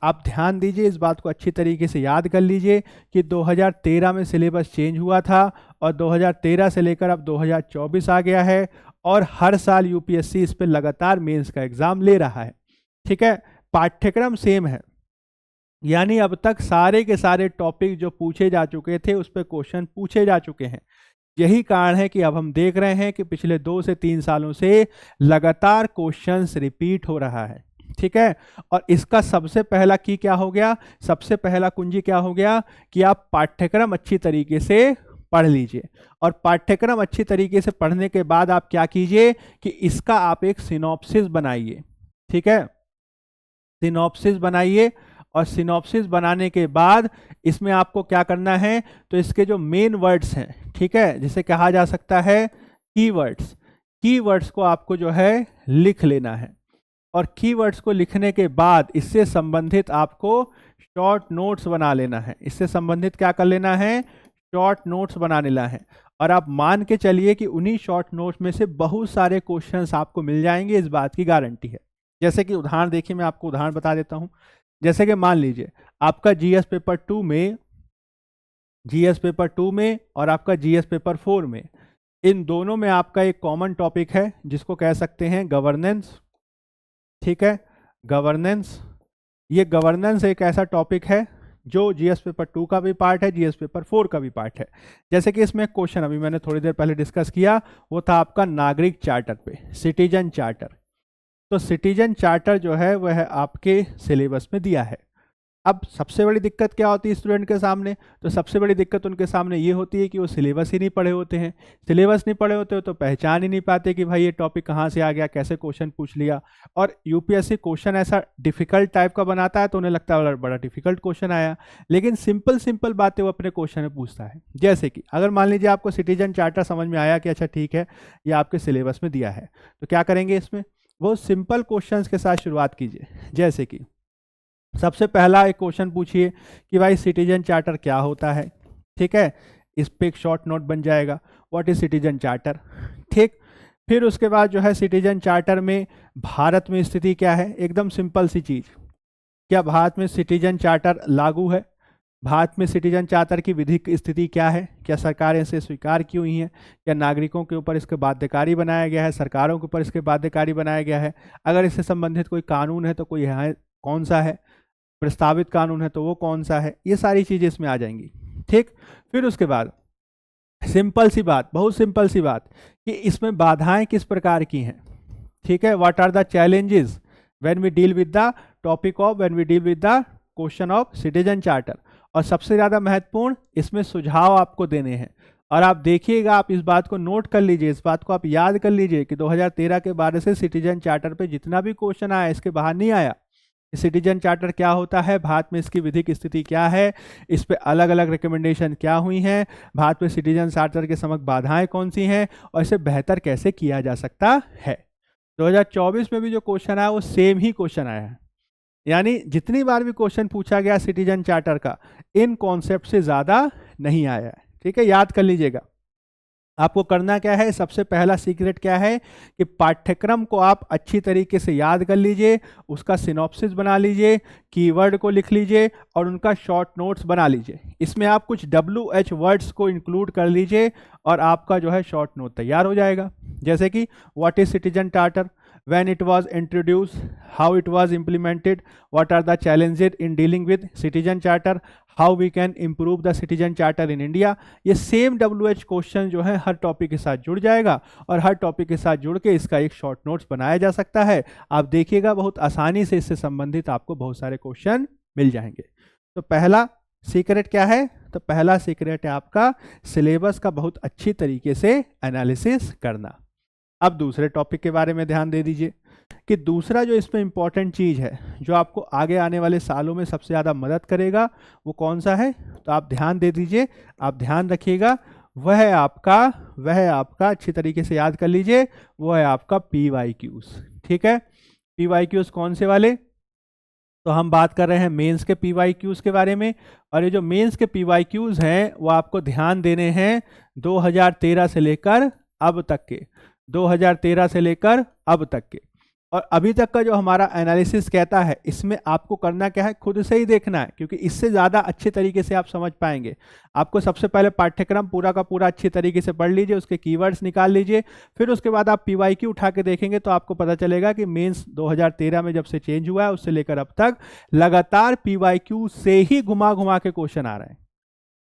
आप ध्यान दीजिए, इस बात को अच्छी तरीके से याद कर लीजिए कि 2013 में सिलेबस चेंज हुआ था और 2013 से लेकर अब 2024 आ गया है, और हर साल यूपीएससी इस पे लगातार मेंस का एग्ज़ाम ले रहा है, ठीक है। पाठ्यक्रम सेम है, यानी अब तक सारे के सारे टॉपिक जो पूछे जा चुके थे उस पर क्वेश्चन पूछे जा चुके हैं। यही कारण है कि अब हम देख रहे हैं कि पिछले 2 से 3 सालों से लगातार क्वेश्चंस रिपीट हो रहा है, ठीक है। और इसका सबसे पहला की क्या हो गया, सबसे पहला कुंजी क्या हो गया कि आप पाठ्यक्रम अच्छी तरीके से पढ़ लीजिए, और पाठ्यक्रम अच्छी तरीके से पढ़ने के बाद आप क्या कीजिए कि इसका आप एक सिनॉप्सिस बनाइए, ठीक है। सिनॉप्सिस बनाइए, और सिनॉप्सिस बनाने के बाद इसमें आपको क्या करना है, तो इसके जो मेन वर्ड्स हैं, ठीक है, जिसे कहा जा सकता है कीवर्ड्स, कीवर्ड्स को आपको जो है लिख लेना है, और कीवर्ड्स को लिखने के बाद इससे संबंधित आपको शॉर्ट नोट्स बना लेना है। इससे संबंधित क्या कर लेना है, शॉर्ट नोट्स बनाने लाए हैं, और आप मान के चलिए कि उन्हीं शॉर्ट नोट्स में से बहुत सारे क्वेश्चंस आपको मिल जाएंगे, इस बात की गारंटी है। जैसे कि उदाहरण देखिए, मैं आपको उदाहरण बता देता हूं। जैसे कि मान लीजिए आपका जीएस पेपर टू में और आपका जीएस पेपर 4 में, इन दोनों में आपका एक कॉमन टॉपिक है जिसको कह सकते हैं गवर्नेंस। ठीक है, गवर्नेंस। ये गवर्नेंस एक ऐसा टॉपिक है जो जीएस पेपर 2 का भी पार्ट है, जीएस पेपर 4 का भी पार्ट है। जैसे कि इसमें क्वेश्चन अभी मैंने थोड़ी देर पहले डिस्कस किया, वो था आपका नागरिक चार्टर पे, सिटीजन चार्टर। तो सिटीजन चार्टर जो है वह आपके सिलेबस में दिया है। अब सबसे बड़ी दिक्कत क्या होती है स्टूडेंट के सामने? तो सबसे बड़ी दिक्कत उनके सामने ये होती है कि वो सिलेबस ही नहीं पढ़े होते हैं। सिलेबस नहीं पढ़े होते हो तो पहचान ही नहीं पाते कि भाई ये टॉपिक कहाँ से आ गया, कैसे क्वेश्चन पूछ लिया। और यूपीएससी क्वेश्चन ऐसा डिफिकल्ट टाइप का बनाता है तो उन्हें लगता है बड़ा डिफिकल्ट क्वेश्चन आया, लेकिन सिंपल सिंपल बातें वो अपने क्वेश्चन में पूछता है। जैसे कि अगर मान लीजिए आपको सिटीजन चार्टर समझ में आया कि अच्छा ठीक है ये आपके सिलेबस में दिया है, तो क्या करेंगे इसमें, वो सिंपल क्वेश्चन के साथ शुरुआत कीजिए। जैसे कि सबसे पहला एक क्वेश्चन पूछिए कि भाई सिटीजन चार्टर क्या होता है। ठीक है, इस पे एक शॉर्ट नोट बन जाएगा, व्हाट इज सिटीजन चार्टर। ठीक, फिर उसके बाद जो है सिटीजन चार्टर में भारत में स्थिति क्या है, एकदम सिंपल सी चीज, क्या भारत में सिटीजन चार्टर लागू है, भारत में सिटीजन चार्टर की विधिक स्थिति क्या है, क्या सरकारें इसे स्वीकार की हुई हैं, क्या नागरिकों के ऊपर इसके बाध्यकारी बनाया गया है, सरकारों के ऊपर इसके बाध्यकारी बनाया गया है, अगर इससे संबंधित कोई कानून है तो कोई है कौन सा है, प्रस्तावित कानून है तो वो कौन सा है, ये सारी चीजें इसमें आ जाएंगी। ठीक, फिर उसके बाद सिंपल सी बात, बहुत सिंपल सी बात, कि इसमें बाधाएं किस प्रकार की हैं। ठीक है, what are the challenges when we deal with the topic of, when we deal with the question of citizen charter. और सबसे ज्यादा महत्वपूर्ण, इसमें सुझाव आपको देने हैं। और आप देखिएगा, आप इस बात को नोट कर लीजिए, इस बात को आप याद कर लीजिए कि 2013 के बाद से सिटीजन चार्टर पे जितना भी क्वेश्चन आया इसके बाहर नहीं आया। सिटीजन चार्टर क्या होता है, भारत में इसकी विधिक स्थिति क्या है, इस पे अलग अलग रिकमेंडेशन क्या हुई हैं, भारत में सिटीजन चार्टर के समक्ष बाधाएं कौन सी हैं, और इसे बेहतर कैसे किया जा सकता है। 2024 में भी जो क्वेश्चन आया वो सेम ही क्वेश्चन आया है, यानी जितनी बार भी क्वेश्चन पूछा गया सिटीजन चार्टर का, इन कॉन्सेप्ट से ज्यादा नहीं आया है। ठीक है, याद कर लीजिएगा। आपको करना क्या है, सबसे पहला सीक्रेट क्या है कि पाठ्यक्रम को आप अच्छी तरीके से याद कर लीजिए, उसका सिनॉप्सिस बना लीजिए, कीवर्ड को लिख लीजिए और उनका शॉर्ट नोट्स बना लीजिए। इसमें आप कुछ WH वर्ड्स को इंक्लूड कर लीजिए और आपका जो है शॉर्ट नोट तैयार हो जाएगा। जैसे कि what is citizen charter, when it was introduced, how it was implemented, what are the challenges in dealing with citizen charter, how we can improve the citizen charter in India। ये same WH question जो है हर topic के साथ जुड़ जाएगा और हर topic के साथ जुड़ के इसका एक शॉर्ट नोट्स बनाया जा सकता है। आप देखिएगा बहुत आसानी से इससे संबंधित आपको बहुत सारे क्वेश्चन मिल जाएंगे। तो पहला सीक्रेट क्या है, तो पहला सीक्रेट है आपका सिलेबस का बहुत अच्छी तरीके से एनालिसिस करना। अब दूसरे टॉपिक के बारे में ध्यान दे दीजिए कि दूसरा जो इसमें इंपॉर्टेंट चीज़ है जो आपको आगे आने वाले सालों में सबसे ज़्यादा मदद करेगा वो कौन सा है, तो आप ध्यान दे दीजिए, आप ध्यान रखिएगा, वह है आपका अच्छी तरीके से याद कर लीजिए, वो है आपका PYQs। ठीक है, PYQs कौन से वाले, तो हम बात कर रहे हैं मेंस के PYQs के बारे में। और ये जो मेंस के PYQs हैं वो आपको ध्यान देने हैं 2013 से लेकर अब तक के, 2013 से लेकर अब तक के। और अभी तक का जो हमारा एनालिसिस कहता है, इसमें आपको करना क्या है, खुद से ही देखना है, क्योंकि इससे ज़्यादा अच्छे तरीके से आप समझ पाएंगे। आपको सबसे पहले पाठ्यक्रम पूरा का पूरा अच्छी तरीके से पढ़ लीजिए, उसके कीवर्ड्स निकाल लीजिए, फिर उसके बाद आप PYQ उठा के देखेंगे तो आपको पता चलेगा कि मेंस 2013 में जब से चेंज हुआ है उससे लेकर अब तक लगातार PYQ से ही घुमा घुमा के क्वेश्चन आ रहे हैं।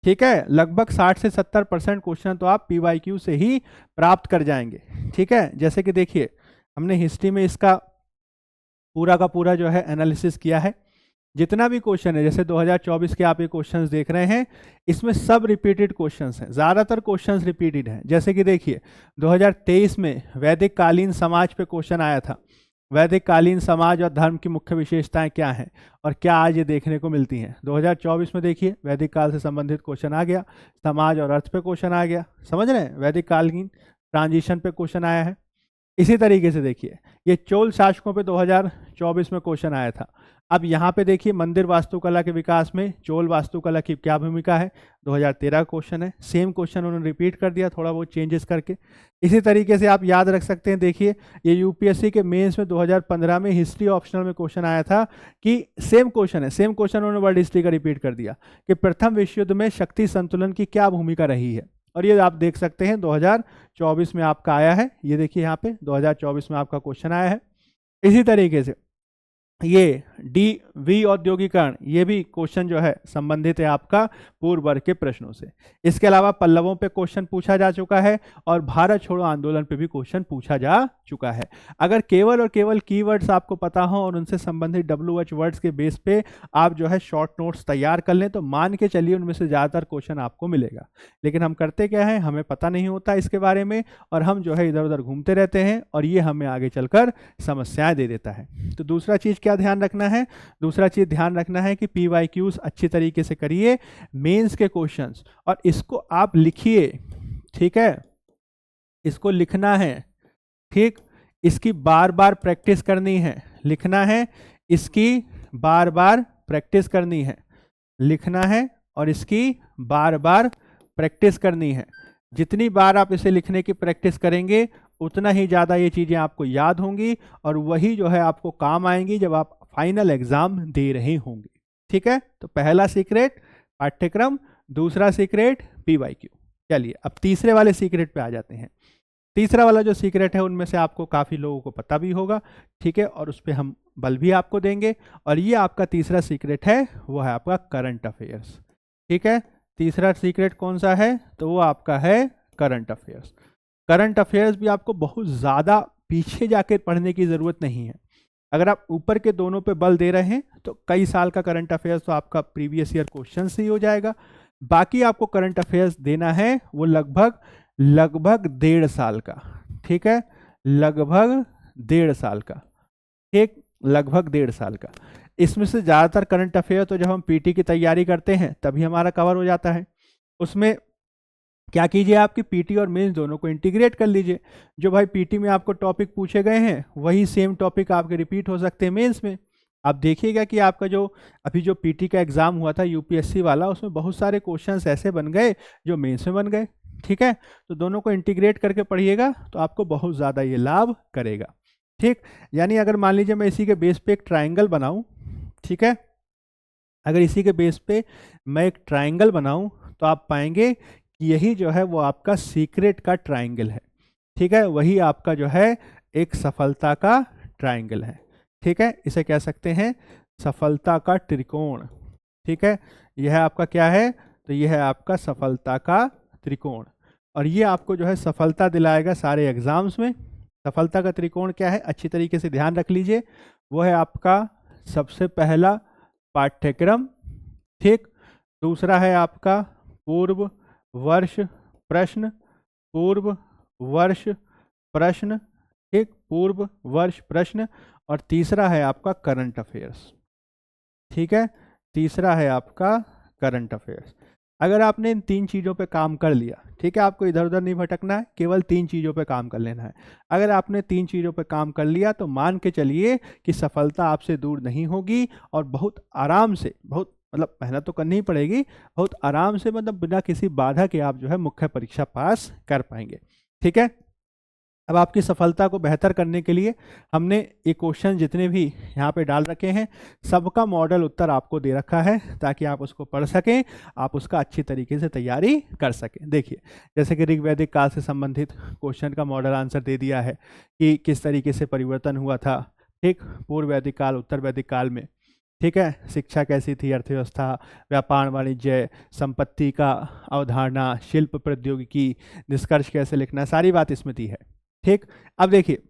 ठीक है, लगभग 60 से 70% क्वेश्चन तो आप PYQ से ही प्राप्त कर जाएंगे। ठीक है, जैसे कि देखिए हमने हिस्ट्री में इसका पूरा का पूरा जो है एनालिसिस किया है, जितना भी क्वेश्चन है, जैसे 2024 के आप ये क्वेश्चंस देख रहे हैं, इसमें सब रिपीटेड क्वेश्चंस हैं, ज़्यादातर क्वेश्चंस रिपीटेड हैं। जैसे कि देखिए 2023 में वैदिक कालीन समाज पे क्वेश्चन आया था, वैदिक कालीन समाज और धर्म की मुख्य विशेषताएं क्या हैं और क्या आज ये देखने को मिलती हैं। 2024 में देखिए वैदिक काल से संबंधित क्वेश्चन आ गया, समाज और अर्थ पे क्वेश्चन आ गया, समझ रहे हैं, वैदिक कालीन ट्रांजिशन पे क्वेश्चन आया है। इसी तरीके से देखिए ये चोल शासकों पे 2024 में क्वेश्चन आया था। अब यहाँ पे देखिए मंदिर वास्तुकला के विकास में चोल वास्तुकला की क्या भूमिका है, 2013 क्वेश्चन है। सेम क्वेश्चन उन्होंने रिपीट कर दिया थोड़ा बहुत चेंजेस करके। इसी तरीके से आप याद रख सकते हैं, देखिए ये यूपीएससी के मेंस में 2015 में हिस्ट्री ऑप्शनल में क्वेश्चन आया था कि सेम क्वेश्चन है, सेम क्वेश्चन उन्होंने वर्ल्ड हिस्ट्री का रिपीट कर दिया कि प्रथम विश्व युद्ध में शक्ति संतुलन की क्या भूमिका रही है। और ये आप देख सकते हैं 2024 में आपका आया है, ये देखिए यहाँ पे 2024 में आपका क्वेश्चन आया है। इसी तरीके से ये डी औद्योगिकरण, ये भी क्वेश्चन जो है संबंधित है आपका पूर्व वर्ग के प्रश्नों से। इसके अलावा पल्लवों पे क्वेश्चन पूछा जा चुका है और भारत छोड़ो आंदोलन पे भी क्वेश्चन पूछा जा चुका है। अगर केवल और केवल कीवर्ड्स आपको पता हो और उनसे संबंधित WH वर्ड्स के बेस पे आप जो है शॉर्ट नोट्स तैयार कर लें तो मान के चलिए उनमें से ज़्यादातर क्वेश्चन आपको मिलेगा। लेकिन हम करते क्या है, हमें पता नहीं होता इसके बारे में और हम जो है इधर उधर घूमते रहते हैं और ये हमें आगे चलकर समस्याएं दे देता है। तो दूसरा चीज़ क्या ध्यान रखना है, दूसरा चीज ध्यान रखना है कि PYQs अच्छी तरीके से करिए, मेंस के क्वेश्चंस, और इसको आप लिखिए, ठीक है, इसको लिखना है, ठीक, इसकी बार बार प्रैक्टिस करनी है, लिखना है, इसकी बार बार प्रैक्टिस करनी है, लिखना है और इसकी बार बार प्रैक्टिस करनी है। जितनी बार आप इसे लिखने की प्रैक्टिस करेंगे उतना ही ज़्यादा ये चीज़ें आपको याद होंगी और वही जो है आपको काम आएंगी जब आप फाइनल एग्जाम दे रहे होंगे। ठीक है, तो पहला सीक्रेट पाठ्यक्रम, दूसरा सीक्रेट PYQ। चलिए अब तीसरे वाले सीक्रेट पे आ जाते हैं। तीसरा वाला जो सीक्रेट है उनमें से आपको काफ़ी लोगों को पता भी होगा, ठीक है, और उस पर हम बल भी आपको देंगे। और ये आपका तीसरा सीक्रेट है, वो है आपका करंट अफेयर्स। ठीक है, तीसरा सीक्रेट कौन सा है, तो वो आपका है करंट अफेयर्स। करंट अफेयर्स भी आपको बहुत ज़्यादा पीछे जाकर पढ़ने की ज़रूरत नहीं है। अगर आप ऊपर के दोनों पे बल दे रहे हैं तो कई साल का करंट अफेयर्स तो आपका प्रीवियस ईयर क्वेश्चन से ही हो जाएगा। बाकी आपको करंट अफेयर्स देना है वो लगभग 1.5 साल का। ठीक है, लगभग 1.5 साल का, ठीक, लगभग 1.5 साल का। इसमें से ज़्यादातर करंट अफेयर तो जब हम पीटी की तैयारी करते हैं तभी हमारा कवर हो जाता है। उसमें क्या कीजिए, आपकी पीटी और मेंस दोनों को इंटीग्रेट कर लीजिए। जो भाई पीटी में आपको टॉपिक पूछे गए हैं वही सेम टॉपिक आपके रिपीट हो सकते हैं मेंस में। आप देखिएगा कि आपका जो अभी जो पीटी का एग्जाम हुआ था यूपीएससी वाला, उसमें बहुत सारे क्वेश्चंस ऐसे बन गए जो मेंस में बन गए। ठीक है, तो दोनों को इंटीग्रेट करके पढ़िएगा तो आपको बहुत ज़्यादा ये लाभ करेगा। ठीक, यानी अगर मान लीजिए मैं इसी के बेस पे एक ट्राइंगल बनाऊं, ठीक है, अगर इसी के बेस पे मैं एक ट्राइंगल बनाऊं तो आप पाएंगे कि यही जो है वो आपका सीक्रेट का ट्राइंगल है। ठीक है, वही आपका जो है एक सफलता का ट्राइंगल है। ठीक है, इसे कह सकते हैं सफलता का त्रिकोण। ठीक है, यह आपका क्या है, तो यह है आपका सफलता का त्रिकोण और ये आपको जो है सफलता दिलाएगा सारे एग्जाम्स में। सफलता का त्रिकोण क्या है, अच्छी तरीके से ध्यान रख लीजिए, वो है आपका सबसे पहला पाठ्यक्रम, ठीक, दूसरा है आपका पूर्व वर्ष प्रश्न, पूर्व वर्ष प्रश्न, ठीक, पूर्व वर्ष प्रश्न, और तीसरा है आपका करंट अफेयर्स। ठीक है, तीसरा है आपका करंट अफेयर्स। अगर आपने इन 3 चीज़ों पे काम कर लिया, ठीक है, आपको इधर उधर नहीं भटकना है, केवल 3 चीज़ों पे काम कर लेना है। अगर आपने 3 चीज़ों पे काम कर लिया तो मान के चलिए कि सफलता आपसे दूर नहीं होगी और बहुत आराम से, बहुत मतलब मेहनत तो करनी ही पड़ेगी, बहुत आराम से, मतलब बिना किसी बाधा के आप जो है मुख्य परीक्षा पास कर पाएंगे। ठीक है, अब आपकी सफलता को बेहतर करने के लिए हमने ये क्वेश्चन जितने भी यहाँ पे डाल रखे हैं सबका मॉडल उत्तर आपको दे रखा है ताकि आप उसको पढ़ सकें, आप उसका अच्छी तरीके से तैयारी कर सकें। देखिए, जैसे कि ऋग्वैदिक काल से संबंधित क्वेश्चन का मॉडल आंसर दे दिया है कि किस तरीके से परिवर्तन हुआ था, ठीक, पूर्व वैदिक काल, उत्तर वैदिक काल में। ठीक है, शिक्षा कैसी थी, अर्थव्यवस्था, व्यापार वाणिज्य, संपत्ति का अवधारणा, शिल्प प्रौद्योगिकी, निष्कर्ष कैसे लिखना, सारी बात इसमें दी है। ठीक, अब देखिए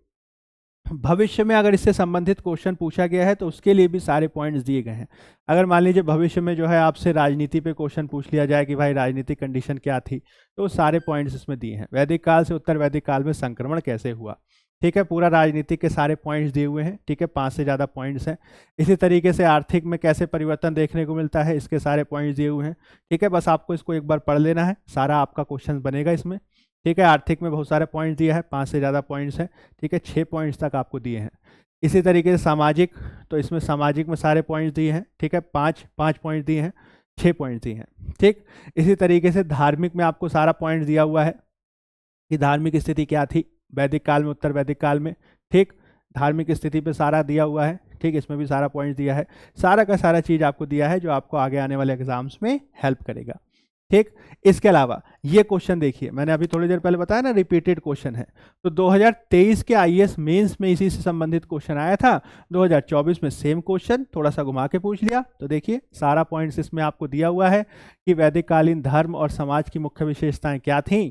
भविष्य में अगर इससे संबंधित क्वेश्चन पूछा गया है तो उसके लिए भी सारे पॉइंट्स दिए गए हैं। अगर मान लीजिए भविष्य में जो है आपसे राजनीति पे क्वेश्चन पूछ लिया जाए कि भाई राजनीतिक कंडीशन क्या थी, तो सारे पॉइंट्स इसमें दिए हैं। वैदिक काल से उत्तर वैदिक काल में संक्रमण कैसे हुआ, ठीक है, पूरा राजनीतिक के सारे पॉइंट्स दिए हुए हैं। ठीक है, 5 से ज़्यादा पॉइंट्स हैं। इसी तरीके से आर्थिक में कैसे परिवर्तन देखने को मिलता है, इसके सारे पॉइंट्स दिए हुए हैं। ठीक है, बस आपको इसको एक बार पढ़ लेना है, सारा आपका क्वेश्चन बनेगा इसमें। ठीक है, आर्थिक में बहुत सारे पॉइंट्स दिए हैं, 5 से ज़्यादा पॉइंट्स हैं। ठीक है, 6 पॉइंट्स तक आपको दिए हैं। इसी तरीके से सामाजिक, तो इसमें सामाजिक में सारे पॉइंट्स दिए हैं, ठीक है, 5 पॉइंट दिए हैं, 6 पॉइंट दिए हैं, ठीक। इसी तरीके से धार्मिक में आपको सारा पॉइंट दिया हुआ है कि धार्मिक स्थिति क्या थी वैदिक काल में, उत्तर वैदिक काल में, ठीक। धार्मिक स्थिति पे सारा दिया हुआ है, ठीक। इसमें भी सारा पॉइंट दिया है, सारा का सारा चीज़ आपको दिया है जो आपको आगे आने वाले एग्जाम्स में हेल्प करेगा, ठीक। इसके अलावा ये क्वेश्चन देखिए, मैंने अभी थोड़ी देर पहले बताया ना रिपीटेड क्वेश्चन है, तो 2023 के आईएएस मेंस में इसी से संबंधित क्वेश्चन आया था, 2024 में सेम क्वेश्चन थोड़ा सा घुमा के पूछ लिया। तो देखिए सारा पॉइंट्स इसमें आपको दिया हुआ है कि वैदिक कालीन धर्म और समाज की मुख्य विशेषताएं क्या थीं,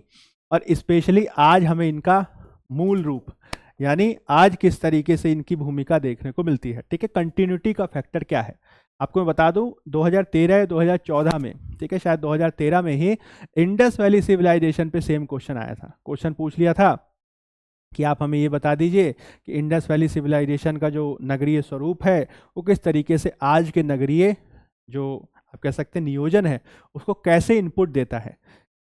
और स्पेशली आज हमें इनका मूल रूप यानी आज किस तरीके से इनकी भूमिका देखने को मिलती है, ठीक है। कंटिन्यूटी का फैक्टर क्या है, आपको मैं बता दूं 2013 या 2014 में, ठीक है, शायद 2013 में ही इंडस वैली सिविलाइजेशन पे सेम क्वेश्चन आया था। क्वेश्चन पूछ लिया था कि आप हमें ये बता दीजिए कि इंडस वैली सिविलाइजेशन का जो नगरीय स्वरूप है वो किस तरीके से आज के नगरीय जो आप कह सकते हैं नियोजन है उसको कैसे इनपुट देता है।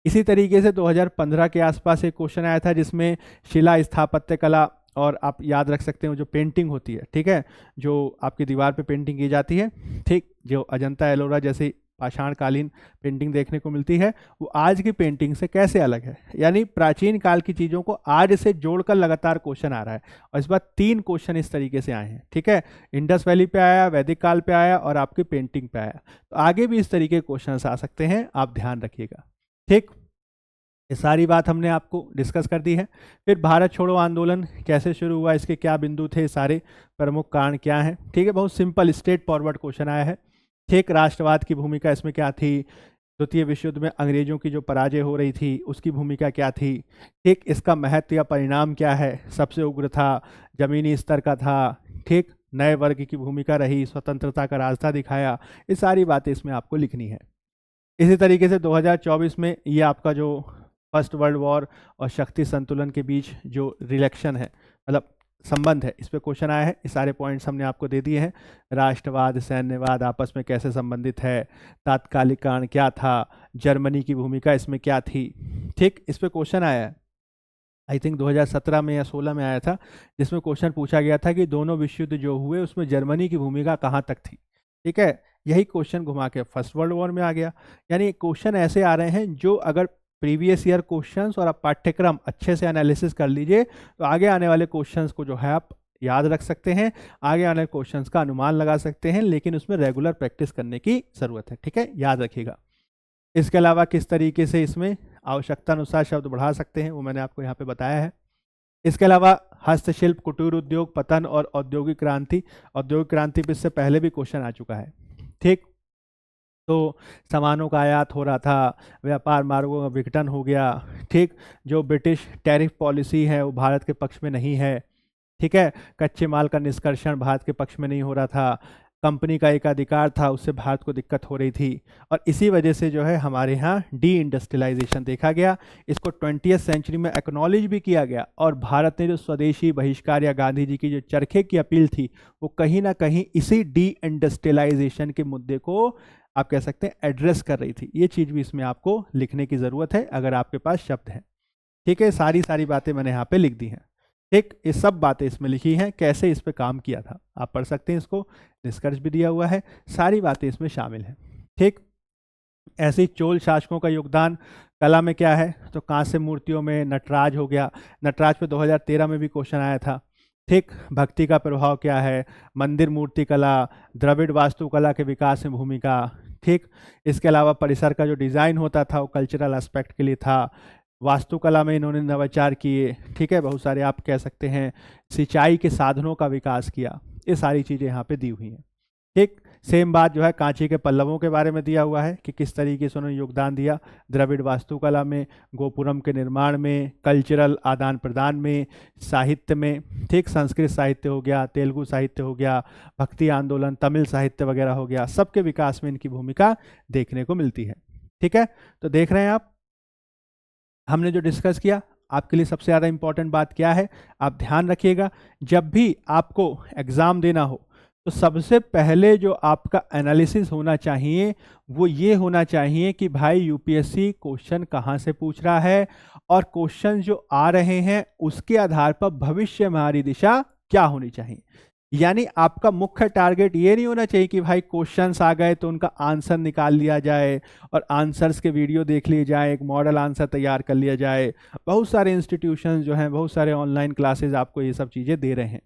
इसी तरीके से 2015 के आसपास एक क्वेश्चन आया था जिसमें शिला स्थापत्य कला, और आप याद रख सकते हो जो पेंटिंग होती है, ठीक है, जो आपकी दीवार पे पेंटिंग की जाती है, ठीक, जो अजंता एलोरा जैसी पाषाणकालीन पेंटिंग देखने को मिलती है वो आज की पेंटिंग से कैसे अलग है। यानी प्राचीन काल की चीज़ों को आज से जोड़कर लगातार क्वेश्चन आ रहा है, और इस बार 3 क्वेश्चन इस तरीके से आए हैं, ठीक है। इंडस वैली पे आया, वैदिक काल पे आया और आपकी पेंटिंग पे आया। तो आगे भी इस तरीके के क्वेश्चन आ सकते हैं, आप ध्यान रखिएगा, ठीक। ये सारी बात हमने आपको डिस्कस कर दी है। फिर भारत छोड़ो आंदोलन कैसे शुरू हुआ, इसके क्या बिंदु थे, सारे प्रमुख कारण क्या हैं, ठीक है। बहुत सिंपल स्ट्रेट फॉरवर्ड क्वेश्चन आया है, ठीक। राष्ट्रवाद की भूमिका इसमें क्या थी, द्वितीय विश्व युद्ध में अंग्रेजों की जो पराजय हो रही थी उसकी भूमिका क्या थी, ठीक। इसका महत्व या परिणाम क्या है, सबसे उग्र था, जमीनी स्तर का था, ठीक। नए वर्ग की भूमिका रही, स्वतंत्रता का रास्ता दिखाया, ये सारी बातें इसमें आपको लिखनी है। इसी तरीके से 2024 में ये आपका जो फर्स्ट वर्ल्ड वॉर और शक्ति संतुलन के बीच जो रिलेक्शन है, मतलब संबंध है, इस पे क्वेश्चन आया है। ये सारे पॉइंट्स हमने आपको दे दिए हैं। राष्ट्रवाद सैन्यवाद आपस में कैसे संबंधित है, तात्कालिक कारण क्या था, जर्मनी की भूमिका इसमें क्या थी, ठीक। इस पे क्वेश्चन आया है, आई थिंक 2017 में या 16 में आया था, जिसमें क्वेश्चन पूछा गया था कि दोनों विश्व युद्ध जो हुए उसमें जर्मनी की भूमिका कहाँ तक थी, ठीक है। यही क्वेश्चन घुमा के फर्स्ट वर्ल्ड वॉर में आ गया। यानी क्वेश्चन ऐसे आ रहे हैं जो अगर प्रीवियस ईयर क्वेश्चंस और आप पाठ्यक्रम अच्छे से एनालिसिस कर लीजिए तो आगे आने वाले क्वेश्चंस को जो है आप याद रख सकते हैं, आगे आने वाले क्वेश्चंस का अनुमान लगा सकते हैं, लेकिन उसमें रेगुलर प्रैक्टिस करने की ज़रूरत है, ठीक है, याद रखिएगा। इसके अलावा किस तरीके से इसमें आवश्यकता अनुसार शब्द बढ़ा सकते हैं वो मैंने आपको यहाँ पे बताया है। इसके अलावा हस्तशिल्प, कुटीर उद्योग, पतन और औद्योगिक क्रांति, औद्योगिक क्रांति पे इससे पहले भी क्वेश्चन आ चुका है, ठीक। तो सामानों का आयात हो रहा था, व्यापार मार्गों का विघटन हो गया, ठीक। जो ब्रिटिश टैरिफ पॉलिसी है वो भारत के पक्ष में नहीं है, ठीक है। कच्चे माल का निष्कर्षण भारत के पक्ष में नहीं हो रहा था, कंपनी का एक अधिकार था उससे भारत को दिक्कत हो रही थी, और इसी वजह से जो है हमारे यहाँ डी इंडस्ट्रियलाइजेशन देखा गया। इसको 20वीं सेंचुरी में एक्नॉलेज भी किया गया, और भारत ने जो स्वदेशी बहिष्कार या गांधी जी की जो चरखे की अपील थी वो कहीं ना कहीं इसी डी इंडस्ट्रियलाइजेशन के मुद्दे को आप कह सकते हैं एड्रेस कर रही थी। ये चीज़ भी इसमें आपको लिखने की ज़रूरत है अगर आपके पास शब्द हैं, ठीक है। सारी बातें मैंने यहाँ पे लिख दी हैं, ठीक। ये सब बातें इसमें लिखी हैं, कैसे इस पे काम किया था आप पढ़ सकते हैं, इसको निष्कर्ष भी दिया हुआ है, सारी बातें इसमें शामिल हैं, ठीक। ऐसे ही चोल शासकों का योगदान कला में क्या है, तो कांस्य मूर्तियों में नटराज हो गया, नटराज पे 2013 में भी क्वेश्चन आया था, ठीक। भक्ति का प्रभाव क्या है, मंदिर मूर्ति कला, द्रविड़ वास्तुकला के विकास में भूमिका, ठीक। इसके अलावा परिसर का जो डिज़ाइन होता था वो कल्चरल एस्पेक्ट के लिए था, वास्तुकला में इन्होंने नवाचार किए, ठीक है। बहुत सारे आप कह सकते हैं सिंचाई के साधनों का विकास किया, ये सारी चीज़ें यहाँ पे दी हुई हैं, ठीक। सेम बात जो है कांची के पल्लवों के बारे में दिया हुआ है कि किस तरीके से उन्होंने योगदान दिया द्रविड़ वास्तुकला में, गोपुरम के निर्माण में, कल्चरल आदान प्रदान में, साहित्य में, ठीक। संस्कृत साहित्य हो गया, तेलुगु साहित्य हो गया, भक्ति आंदोलन, तमिल साहित्य वगैरह हो गया, सबके विकास में इनकी भूमिका देखने को मिलती है, ठीक है। तो देख रहे हैं आप, हमने जो डिस्कस किया आपके लिए सबसे ज़्यादा इंपॉर्टेंट बात क्या है, आप ध्यान रखिएगा। जब भी आपको एग्ज़ाम देना हो तो सबसे पहले जो आपका एनालिसिस होना चाहिए वो ये होना चाहिए कि भाई यूपीएससी क्वेश्चन कहाँ से पूछ रहा है, और क्वेश्चन जो आ रहे हैं उसके आधार पर भविष्य में हमारी दिशा क्या होनी चाहिए। यानी आपका मुख्य टारगेट ये नहीं होना चाहिए कि भाई क्वेश्चंस आ गए तो उनका आंसर निकाल लिया जाए और आंसर्स के वीडियो देख लिए जाए, एक मॉडल आंसर तैयार कर लिया जाए। बहुत सारे इंस्टीट्यूशंस जो हैं, बहुत सारे ऑनलाइन क्लासेस आपको ये सब चीज़ें दे रहे हैं।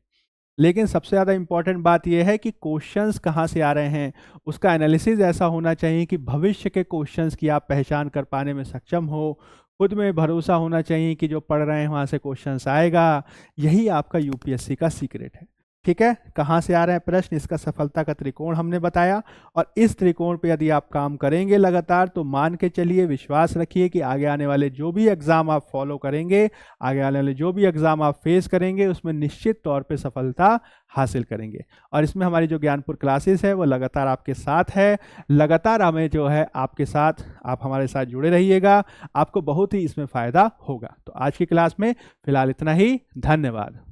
लेकिन सबसे ज़्यादा इम्पॉर्टेंट बात यह है कि क्वेश्चंस कहाँ से आ रहे हैं, उसका एनालिसिस ऐसा होना चाहिए कि भविष्य के क्वेश्चंस की आप पहचान कर पाने में सक्षम हो। खुद में भरोसा होना चाहिए कि जो पढ़ रहे हैं वहाँ से क्वेश्चंस आएगा। यही आपका यूपीएससी का सीक्रेट है। ठीक है, कहाँ से आ रहे हैं प्रश्न, इसका सफलता का त्रिकोण हमने बताया। और इस त्रिकोण पे यदि आप काम करेंगे लगातार, तो मान के चलिए, विश्वास रखिए कि आगे आने वाले जो भी एग्ज़ाम आप फॉलो करेंगे, आगे आने वाले जो भी एग्ज़ाम आप फेस करेंगे, उसमें निश्चित तौर पे सफलता हासिल करेंगे। और इसमें हमारी जो ज्ञानपुर क्लासेस है वो लगातार आपके साथ है। लगातार हमें जो है आपके साथ, आप हमारे साथ जुड़े रहिएगा, आपको बहुत ही इसमें फ़ायदा होगा। तो आज की क्लास में फ़िलहाल इतना ही। धन्यवाद।